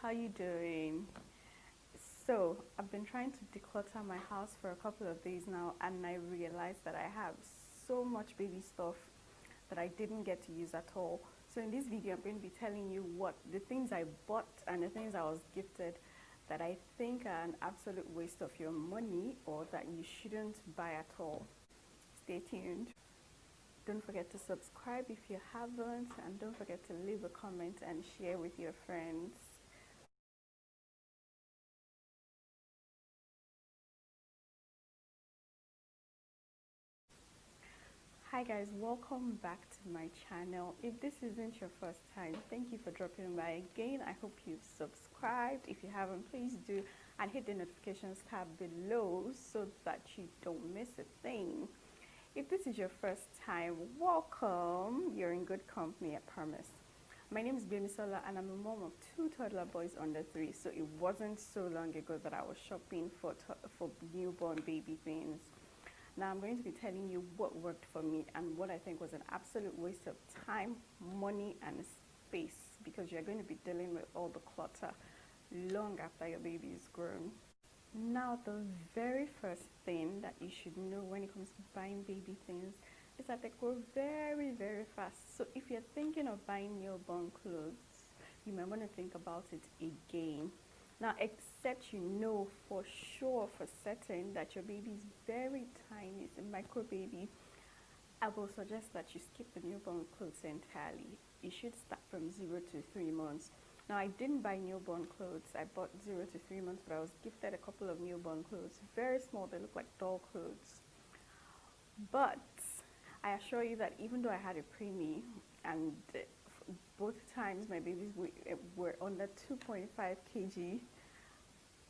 how you doing? So I've been trying to declutter my house for a couple of days now, and I realized that I have so much baby stuff that I didn't get to use at all. So in this video, I'm going to be telling you what the things I bought and the things I was gifted that I think are an absolute waste of your money or that you shouldn't buy at all. Stay tuned. Don't forget to subscribe if you haven't, and don't forget to leave a comment and share with your friends. Hi guys, welcome back to my channel. If this isn't your first time, thank you for dropping by again. I hope you've subscribed. If you haven't, please do, and hit the notifications tab below so that you don't miss a thing. If this is your first time, welcome. You're in good company, I promise. My name is Gbemisola and I'm a mom of 2 toddler boys under 3, so it wasn't so long ago that I was shopping for newborn baby things. Now I'm going to be telling you what worked for me and what I think was an absolute waste of time, money and space, because you're going to be dealing with all the clutter long after your baby is grown. Now the very first thing that you should know when it comes to buying baby things is that they grow very, very fast. So if you're thinking of buying newborn clothes, you might want to think about it again. Now, except you know for sure, for certain, that your baby is very tiny, it's a micro baby, I will suggest that you skip the newborn clothes entirely. You should start from 0 to 3 months. Now, I didn't buy newborn clothes. I bought 0 to 3 months, but I was gifted a couple of newborn clothes. Very small, they look like doll clothes. But I assure you that even though I had a preemie and both times my babies were under 2.5 kg,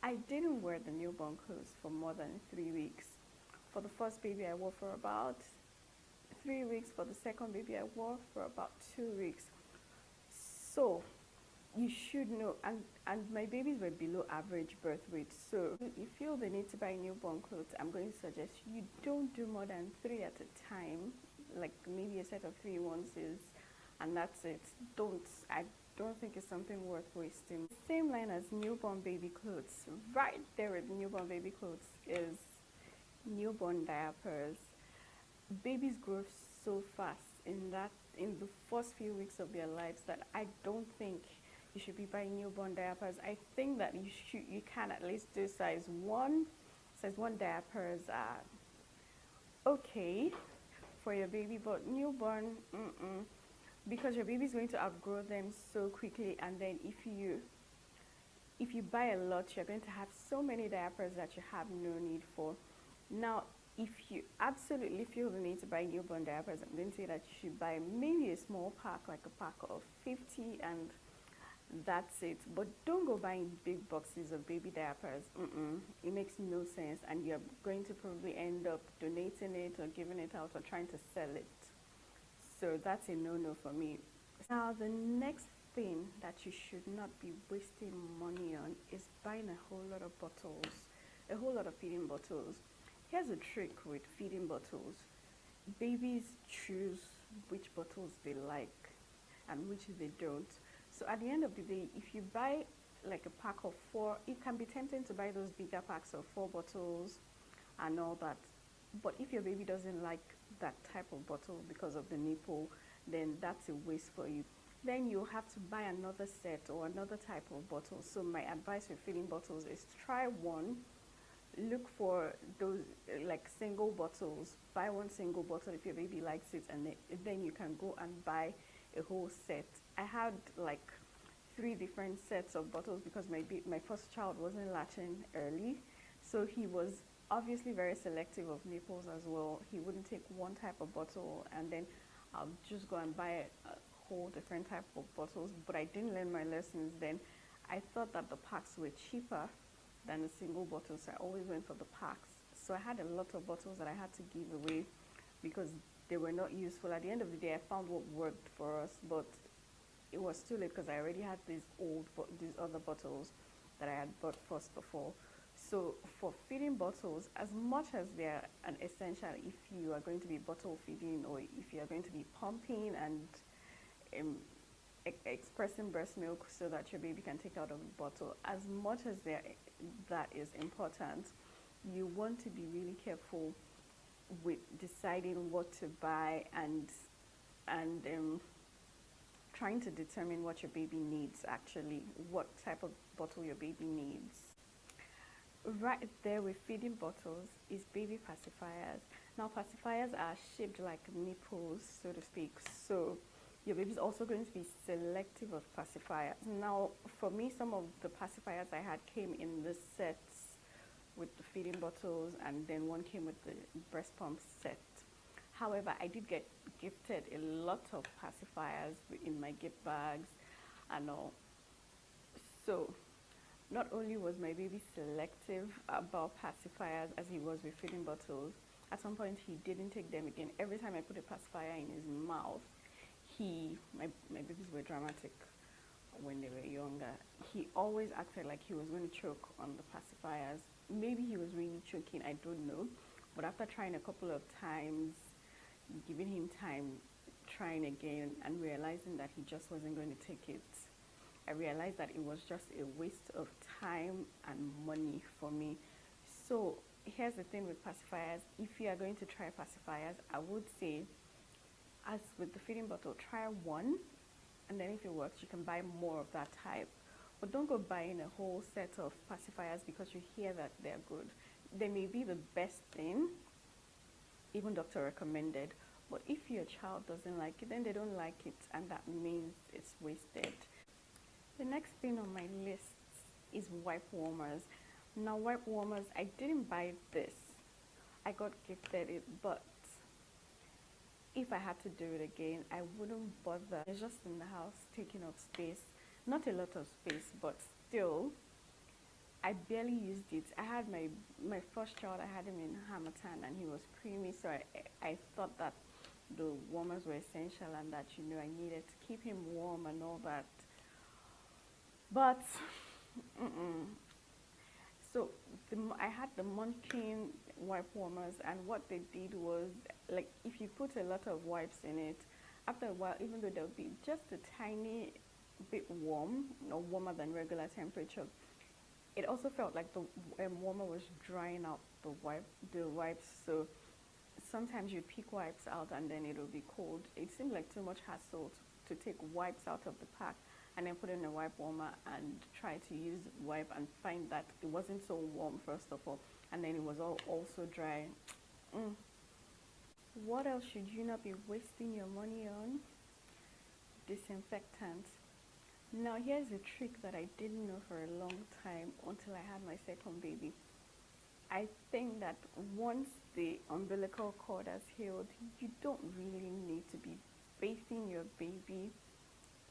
I didn't wear the newborn clothes for more than 3 weeks. For the first baby, I wore for about 3 weeks. For the second baby, I wore for about 2 weeks. So you should know, and my babies were below average birth weight. So if you feel the need to buy newborn clothes, I'm going to suggest you don't do more than 3 at a time, like maybe a set of 3 onces, and that's it. I don't think it's something worth wasting. Same line as newborn baby clothes. Right there with newborn baby clothes is newborn diapers. Babies grow so fast in the first few weeks of their lives that I don't think you should be buying newborn diapers. I think that you can at least do size 1. Size 1 diapers are okay for your baby, but newborn, because your baby is going to outgrow them so quickly, and then if you buy a lot, you're going to have so many diapers that you have no need for. Now, if you absolutely feel the need to buy newborn diapers, I'm going to say that you should buy maybe a small pack, like a pack of 50, and that's it. But don't go buying big boxes of baby diapers. It makes no sense, and you're going to probably end up donating it or giving it out or trying to sell it. So that's a no-no for me. Now the next thing that you should not be wasting money on is buying a whole lot of bottles, a whole lot of feeding bottles. Here's a trick with feeding bottles. Babies choose which bottles they like and which they don't. So at the end of the day, if you buy like a pack of 4, it can be tempting to buy those bigger packs of 4 bottles and all that. But if your baby doesn't like that type of bottle because of the nipple, then that's a waste for you. Then you'll have to buy another set or another type of bottle. So my advice with filling bottles is try one, look for those like single bottles, buy one single bottle if your baby likes it, and then you can go and buy a whole set. I had like 3 different sets of bottles because my first child wasn't latching early, so he was obviously very selective of nipples as well. He wouldn't take one type of bottle and then I'll just go and buy a whole different type of bottles. But I didn't learn my lessons then. I thought that the packs were cheaper than the single bottles, so I always went for the packs. So I had a lot of bottles that I had to give away because they were not useful. At the end of the day, I found what worked for us, but it was too late because I already had these other bottles that I had bought first before. So for feeding bottles, as much as they're an essential if you are going to be bottle feeding or if you are going to be pumping and expressing breast milk so that your baby can take out of the bottle. As much as that is important, you want to be really careful with deciding what to buy and trying to determine what your baby needs, actually, what type of bottle your baby needs. Right there with feeding bottles is baby pacifiers. Now pacifiers are shaped like nipples, so to speak, so your baby's also going to be selective of pacifiers. Now for me, some of the pacifiers I had came in the sets with the feeding bottles, and then one came with the breast pump set. However, I did get gifted a lot of pacifiers in my gift bags and all. So not only was my baby selective about pacifiers as he was with feeding bottles, at some point he didn't take them again. Every time I put a pacifier in his mouth, my babies were dramatic when they were younger. He always acted like he was going to choke on the pacifiers. Maybe he was really choking, I don't know. But after trying a couple of times, giving him time, trying again, and realizing that he just wasn't going to take it, I realized that it was just a waste of time and money for me. So here's the thing with pacifiers. If you are going to try pacifiers, I would say, as with the feeding bottle, try one, and then if it works, you can buy more of that type. But don't go buying a whole set of pacifiers because you hear that they're good. They may be the best thing, even doctor recommended, but if your child doesn't like it, then they don't like it, and that means it's wasted. The next thing on my list is wipe warmers. Now wipe warmers, I didn't buy this. I got gifted it, but if I had to do it again, I wouldn't bother. It's just in the house, taking up space. Not a lot of space, but still, I barely used it. I had my first child, I had him in Hamilton, and he was preemie, so I thought that the warmers were essential and that, you know, I needed to keep him warm and all that. But, so I had the Munchkin wipe warmers, and what they did was, like, if you put a lot of wipes in it, after a while, even though they'll be just a tiny bit warm, or warmer than regular temperature, it also felt like the warmer was drying out the wipes. So sometimes you'd pick wipes out and then it'll be cold. It seemed like too much hassle to take wipes out of the pack and then put in a wipe warmer and try to use wipe and find that it wasn't so warm, first of all, and then it was also dry. What else should you not be wasting your money on? Disinfectant. Now here's a trick that I didn't know for a long time until I had my second baby. I think that once the umbilical cord has healed, you don't really need to be bathing your baby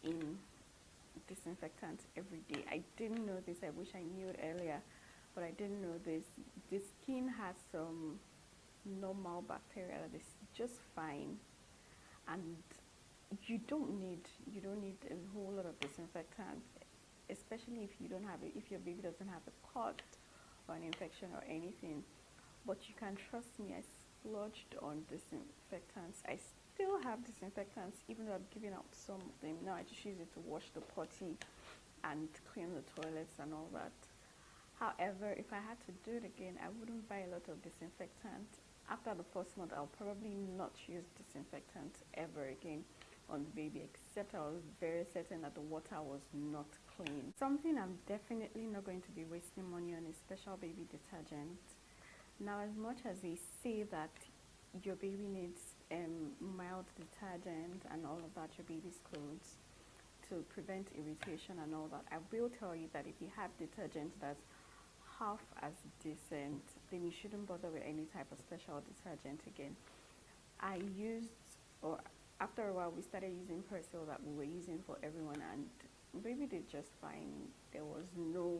in disinfectant every day. I didn't know this. I wish I knew it earlier, but I didn't know this. The skin has some normal bacteria that is just fine, and you don't need a whole lot of disinfectant, especially if you don't have it, if your baby doesn't have a cut or an infection or anything. But you can trust me, I splurged on disinfectants. I still have disinfectants, even though I've given out some of them. Now I just use it to wash the potty and clean the toilets and all that. However, if I had to do it again, I wouldn't buy a lot of disinfectant. After the first month, I'll probably not use disinfectant ever again on the baby, except I was very certain that the water was not clean. Something I'm definitely not going to be wasting money on is special baby detergent. Now, as much as they say that your baby needs mild detergent and all of that, your baby's clothes, to prevent irritation and all that, I will tell you that if you have detergent that's half as decent, then you shouldn't bother with any type of special detergent again. After a while, we started using Persil that we were using for everyone, and baby did just fine. There was no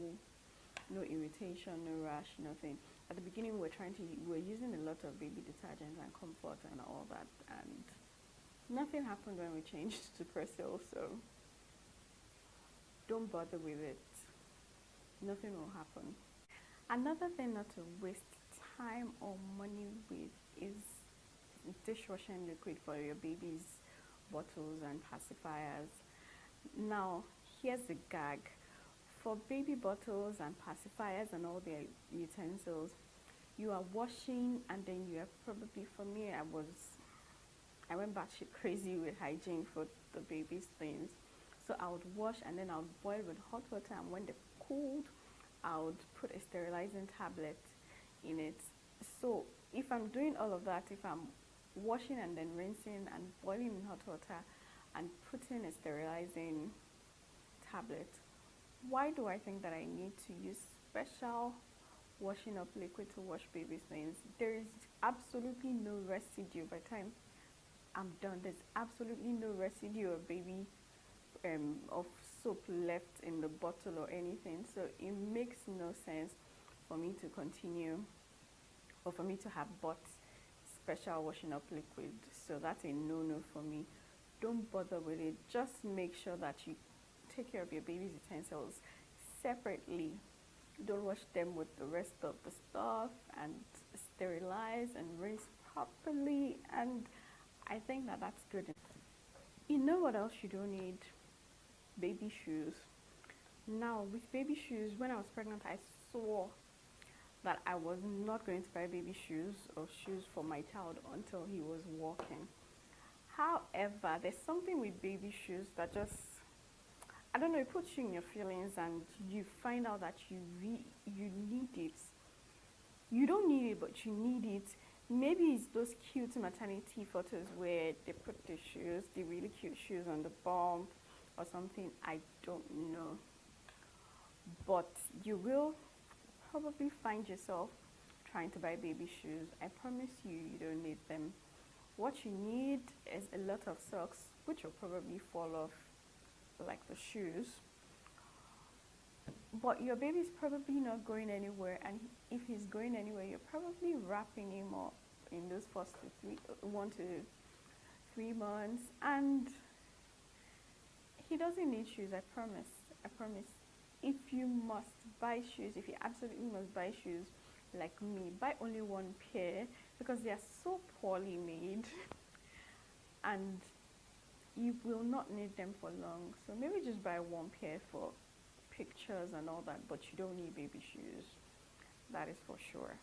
irritation, no rash, nothing. At the beginning, we were using a lot of baby detergent and comfort and all that, and nothing happened when we changed to Persil. So don't bother with it. Nothing will happen. Another thing not to waste time or money with is dishwashing liquid for your baby's bottles and pacifiers. Now, here's the gag. For baby bottles and pacifiers and all their utensils, you are washing and then you are probably, for me, I went batshit crazy with hygiene for the baby's things. So I would wash and then I would boil with hot water, and when they cooled, I would put a sterilizing tablet in it. So if I'm doing all of that, if I'm washing and then rinsing and boiling in hot water and putting a sterilizing tablet, why do I think that I need to use special washing up liquid to wash baby things? There is absolutely no residue by the time I'm done. There's absolutely no residue of baby of soap left in the bottle or anything. So it makes no sense for me to continue, or for me to have bought special washing up liquid. So that's a no-no for me. Don't bother with it. Just make sure that you take care of your baby's utensils separately. Don't wash them with the rest of the stuff, and sterilize and rinse properly, and I think that that's good. You know what else you don't need? Baby shoes. Now, with baby shoes, when I was pregnant, I swore that I was not going to buy baby shoes or shoes for my child until he was walking. However, there's something with baby shoes that just, I don't know, it puts you in your feelings, and you find out that you need it. You don't need it, but you need it. Maybe it's those cute maternity photos where they put the shoes, the really cute shoes on the bum or something. I don't know. But you will probably find yourself trying to buy baby shoes. I promise you, you don't need them. What you need is a lot of socks, which will probably fall off like the shoes. But your baby's probably not going anywhere, and if he's going anywhere, you're probably wrapping him up in those first 1 to 3 months, and he doesn't need shoes. I promise. I promise. If you must buy shoes, if you absolutely must buy shoes, like me, buy only one pair, because they are so poorly made and you will not need them for long. So maybe just buy one pair for pictures and all that, but you don't need baby shoes. That is for sure.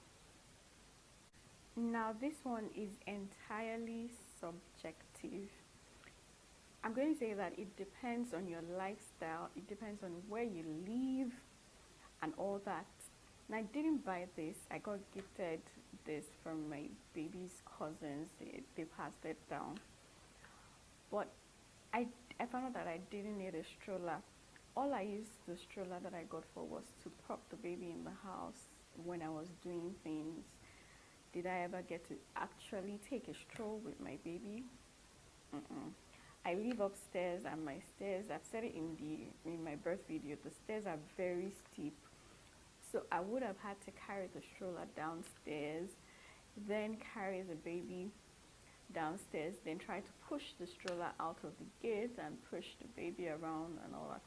Now, this one is entirely subjective. I'm going to say that it depends on your lifestyle, it depends on where you live and all that. And I didn't buy this. I got gifted this from my baby's cousins. They passed it down. But I found out that I didn't need a stroller. All I used the stroller that I got for was to prop the baby in the house when I was doing things. Did I ever get to actually take a stroll with my baby? I live upstairs, and my stairs, I've said it in my birth video, the stairs are very steep. So I would have had to carry the stroller downstairs, then carry the baby downstairs, then try to push the stroller out of the gate and push the baby around and all that.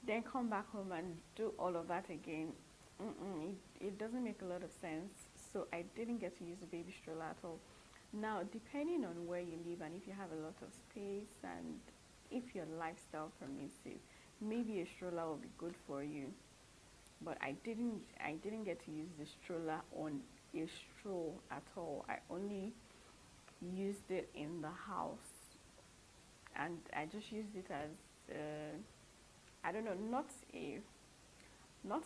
Then come back home and do all of that again. It doesn't make a lot of sense. So I didn't get to use the baby stroller at all. Now, depending on where you live and if you have a lot of space and if your lifestyle permits it, maybe a stroller will be good for you. But I didn't get to use the stroller on a stroll at all. I only used it in the house, and I just used it as I don't know, not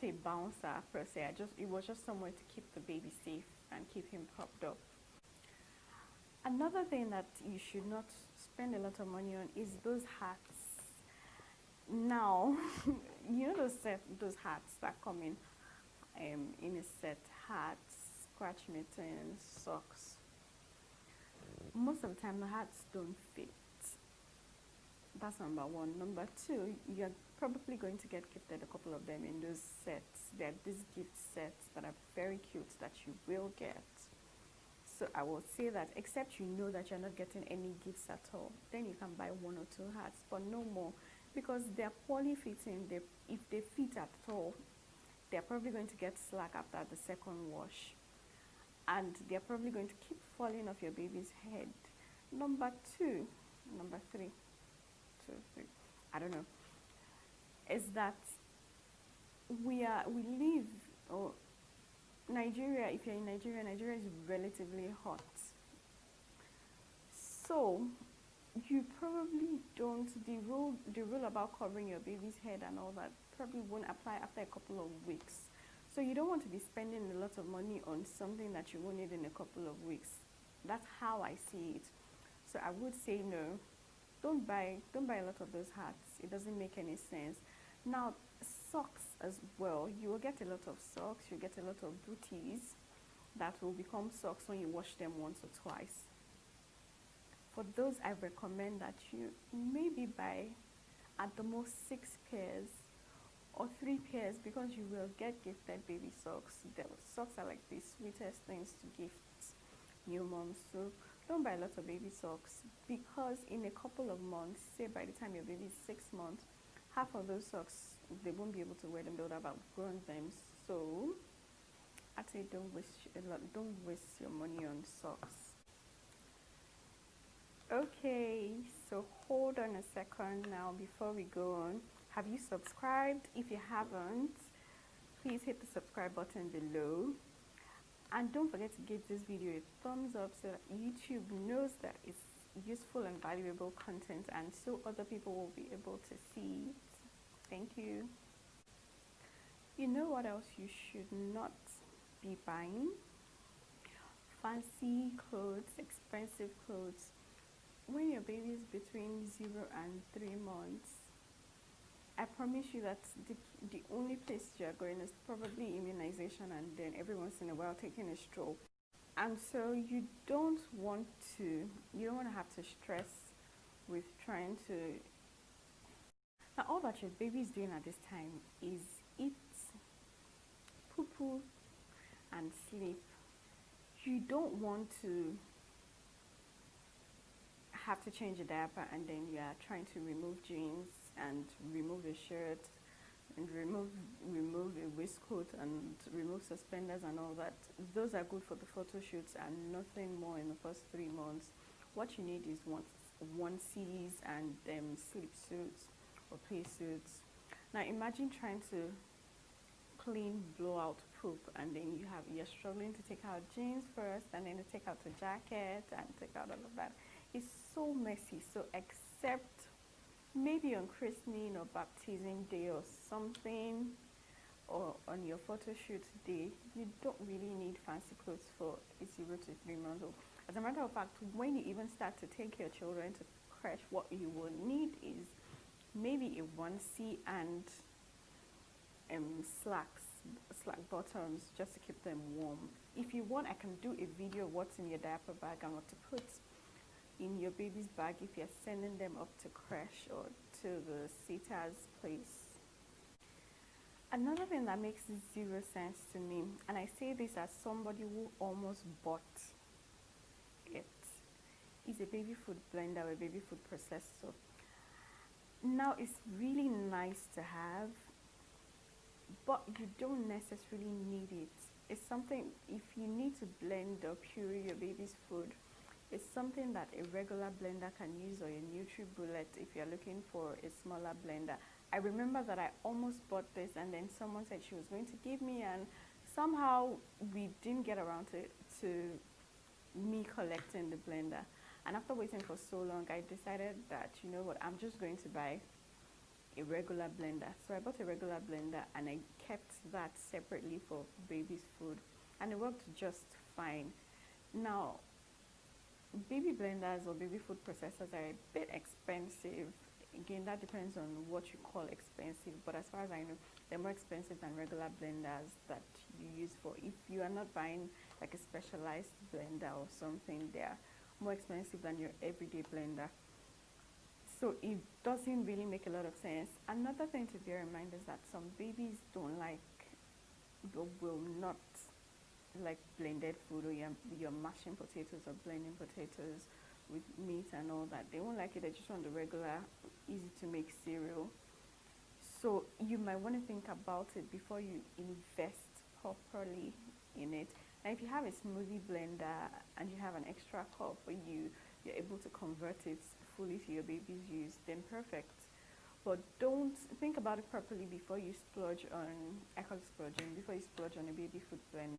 a bouncer per se. It was just somewhere to keep the baby safe and keep him propped up. Another thing that you should not spend a lot of money on is those hats. Now, you know those hats that come in a set: hats, scratch mittens, socks. Most of the time, the hats don't fit. That's number one. Number two, you're probably going to get gifted a couple of them in those sets. They're these gift sets that are very cute that you will get. So I will say that, except you know that you're not getting any gifts at all, then you can buy 1 or 2 hats, but no more, because they're poorly fitting. If they fit at all, they're probably going to get slack after the second wash, and they're probably going to keep falling off your baby's head. Number three. I don't know, is that we live, or Nigeria, if you're in Nigeria, Nigeria is relatively hot. So you probably don't, the rule about covering your baby's head and all that probably won't apply after a couple of weeks. So you don't want to be spending a lot of money on something that you won't need in a couple of weeks. That's how I see it. So I would say no. Don't buy a lot of those hats. It doesn't make any sense. Now, socks as well. You will get a lot of socks. You get a lot of booties that will become socks when you wash them once or twice. For those, I recommend that you maybe buy at the most 6 pairs or 3 pairs, because you will get gifted baby socks. The socks are like the sweetest things to gift new moms. So don't buy a lot of baby socks, because in a couple of months, say by the time your baby is 6 months, half of those socks, they won't be able to wear them. They would have outgrown them. So I'd say don't waste your money on socks. Okay, so hold on a second now before we go on. Have you subscribed? If you haven't, please hit the subscribe button below. And don't forget to give this video a thumbs up so that YouTube knows that it's useful and valuable content, and so other people will be able to see it. Thank you. You know what else you should not be buying? Fancy clothes, expensive clothes. When your baby is between 0 and 3 months, I promise you that the only place you're going is probably immunization, and then every once in a while taking a stroll. And so you don't want to have to stress with trying to. Now, all that your baby is doing at this time is eat, poo-poo, and sleep. You don't want to have to change a diaper, and then you are trying to remove jeans and remove a shirt and remove a waistcoat and remove suspenders and all that. Those are good for the photo shoots and nothing more in the first 3 months. What you need is onesies and sleep suits or play suits. Now imagine trying to clean blowout poop, and then you're struggling to take out jeans first, and then to take out the jacket and take out all of that. It's so messy. So except maybe on christening or baptism day or something, or on your photo shoot day, you don't really need fancy clothes for a 0 to 3 months old. As a matter of fact, when you even start to take your children to creche, what you will need is maybe a onesie and slack bottoms, just to keep them warm. If you want, I can do a video of what's in your diaper bag and what to put in your baby's bag if you're sending them up to creche or to the sitter's place. Another thing that makes 0 sense to me, and I say this as somebody who almost bought it, is a baby food blender or a baby food processor. Now, it's really nice to have, but you don't necessarily need it. It's something, if you need to blend or puree your baby's food, it's something that a regular blender can use, or a NutriBullet if you're looking for a smaller blender. I remember that I almost bought this, and then someone said she was going to give me, and somehow we didn't get around to me collecting the blender. And after waiting for so long, I decided that, you know what, I'm just going to buy a regular blender. So I bought a regular blender, and I kept that separately for baby's food, and it worked just fine. Now, baby blenders or baby food processors are a bit expensive. Again, that depends on what you call expensive, but as far as I know, they're more expensive than regular blenders that you use for, if you are not buying like a specialized blender or something, they're more expensive than your everyday blender. So it doesn't really make a lot of sense. Another thing to bear in mind is that some babies don't like, or will not like blended food, or you're mashing potatoes or blending potatoes with meat and all that. They won't like it. They just want the regular, easy to make cereal. So you might want to think about it before you invest properly in it. Now, if you have a smoothie blender and you have an extra cup, or you're able to convert it fully to your baby's use, then perfect. but don't think about it properly before you splurge on splurging, before you splurge on a baby food blend.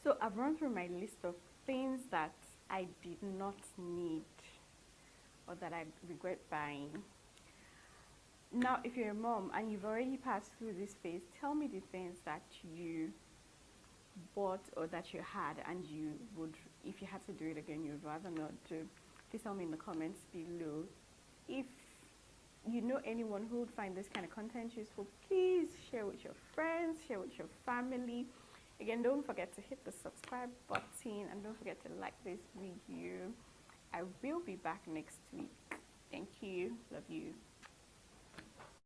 So I've run through my list of things that I did not need or that I regret buying. Now, if you're a mom and you've already passed through this phase, tell me the things that you bought or that you had and you would, if you had to do it again, you'd rather not do. Please tell me in the comments below. If you know anyone who would find this kind of content useful, please share with your friends, share with your family. Again, don't forget to hit the subscribe button and don't forget to like this video. I will be back next week. Thank you. Love you.